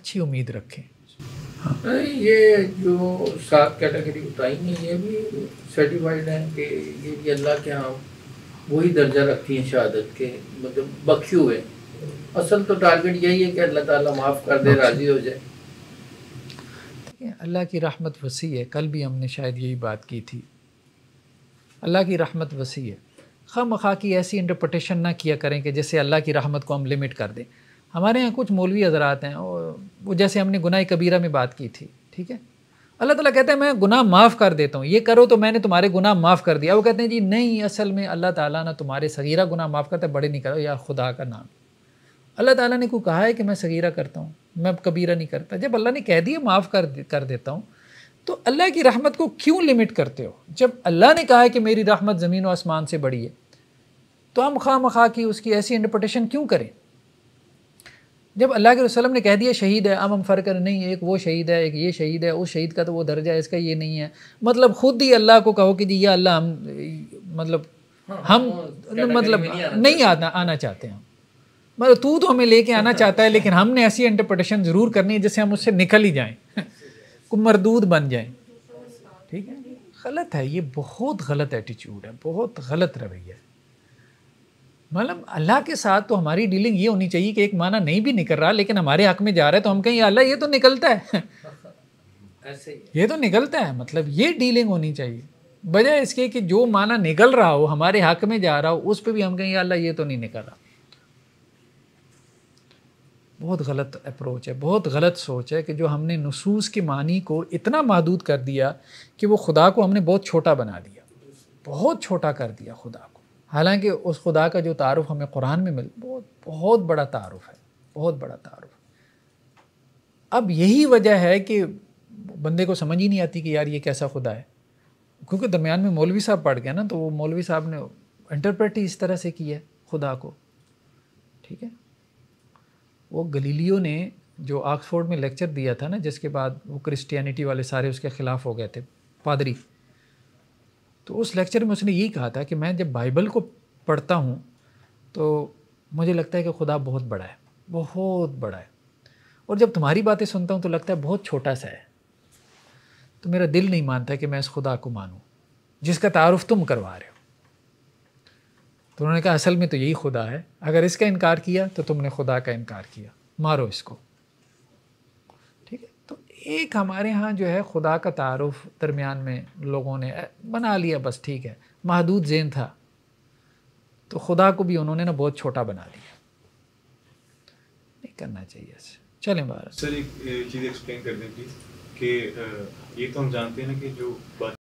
اچھی امید رکھیں. یہ جو 7 کیٹیگری بتائی ہیں یہ بھی سرٹیفائڈ ہیں کہ یہ بھی اللہ کے ہاں وہی درجہ رکھتی ہیں شہادت کے، مطلب بخشے ہوئے. اصل تو ٹارگیٹ یہی ہے کہ اللہ تعالیٰ معاف کر دے، راضی ہو جائے. اللہ کی رحمت وسیع ہے. کل بھی ہم نے شاید یہی بات کی تھی. اللہ کی رحمت وسیع ہے. خواہ مخواہ کی ایسی انٹرپریٹیشن نہ کیا کریں کہ جیسے اللہ کی رحمت کو ہم لمٹ کر دیں. ہمارے یہاں کچھ مولوی حضرات ہیں، وہ جیسے ہم نے گناہ کبیرہ میں بات کی تھی، ٹھیک ہے، اللہ تعالیٰ کہتا ہے میں گناہ معاف کر دیتا ہوں، یہ کرو تو میں نے تمہارے گناہ معاف کر دیا. وہ کہتے ہیں جی نہیں، اصل میں اللہ تعالیٰ نہ تمہارے صغیرہ گناہ معاف کرتا ہے، بڑے نہیں کرو. یا خدا کا نام، اللہ تعالیٰ نے کوئی کہا ہے کہ میں صغیرہ کرتا ہوں، میں کبیرہ نہیں کرتا؟ جب اللہ نے کہہ دیا معاف کر دیتا ہوں، تو اللہ کی رحمت کو کیوں لمٹ کرتے ہو؟ جب اللہ نے کہا ہے کہ میری رحمت زمین و آسمان سے بڑی ہے، تو ہم خواہ مخواہ کی اس کی ایسی انٹرپریٹیشن کیوں کریں؟ جب اللہ کے رسول نے کہہ دیا شہید ہے، ہم فرق نہیں، ایک وہ شہید ہے، ایک یہ شہید ہے، اس شہید کا تو وہ درجہ ہے، اس کا یہ نہیں ہے. مطلب خود ہی اللہ کو کہو کہ جی یا اللہ ہم نہیں آنا چاہتے ہیں، مطلب تو ہمیں لے کے آنا چاہتا ہے، لیکن ہم نے ایسی انٹرپریٹیشن ضرور کرنی ہے جس سے ہم اس سے نکل ہی جائیں، کو مردود بن جائیں. ٹھیک ہے، غلط ہے یہ، بہت غلط ایٹیچیوڈ ہے، بہت غلط رویہ ہے. مطلب اللہ کے ساتھ تو ہماری ڈیلنگ یہ ہونی چاہیے کہ ایک معنی نہیں بھی نکل رہا لیکن ہمارے حق میں جا رہا ہے تو ہم کہیں یا اللہ یہ تو نکلتا ہے، یہ تو نکلتا ہے. مطلب یہ ڈیلنگ ہونی چاہیے، بجائے اس کے کہ جو معنی نکل رہا ہو ہمارے حق میں جا رہا ہو اس پہ بھی ہم کہیں یا اللہ یہ تو نہیں نکل رہا. بہت غلط اپروچ ہے، بہت غلط سوچ ہے کہ جو ہم نے نصوص کے معنی کو اتنا محدود کر دیا کہ وہ خدا کو ہم نے بہت چھوٹا بنا دیا، بہت چھوٹا کر دیا خدا کو. حالانکہ اس خدا کا جو تعارف ہمیں قرآن میں بہت بڑا تعارف ہے، بہت بڑا تعارف. اب یہی وجہ ہے کہ بندے کو سمجھ ہی نہیں آتی کہ یار یہ کیسا خدا ہے، کیونکہ درمیان میں مولوی صاحب پڑھ گیا نا، تو وہ مولوی صاحب نے انٹرپریٹ ہی اس طرح سے کیا ہے خدا کو. ٹھیک ہے، وہ گلیلیو نے جو آکسفورڈ میں لیکچر دیا تھا نا، جس کے بعد وہ کرسچینٹی والے سارے اس کے خلاف ہو گئے تھے، پادری، تو اس لیکچر میں اس نے یہی کہا تھا کہ میں جب بائبل کو پڑھتا ہوں تو مجھے لگتا ہے کہ خدا بہت بڑا ہے، بہت بڑا ہے، اور جب تمہاری باتیں سنتا ہوں تو لگتا ہے بہت چھوٹا سا ہے. تو میرا دل نہیں مانتا کہ میں اس خدا کو مانوں جس کا تعارف تم کروا رہے ہو. تو انہوں نے کہا اصل میں تو یہی خدا ہے، اگر اس کا انکار کیا تو تم نے خدا کا انکار کیا، مارو اس کو. ٹھیک ہے، تو ایک ہمارے ہاں جو ہے خدا کا تعارف درمیان میں لوگوں نے بنا لیا، بس ٹھیک ہے، محدود ذہن تھا تو خدا کو بھی انہوں نے نا بہت چھوٹا بنا دیا. نہیں کرنا چاہیے ایسے. چلیں بارہ سر ایک چیز ایکسپلین کر دیں پلیز، کہ یہ تو ہم جانتے ہیں نا کہ جو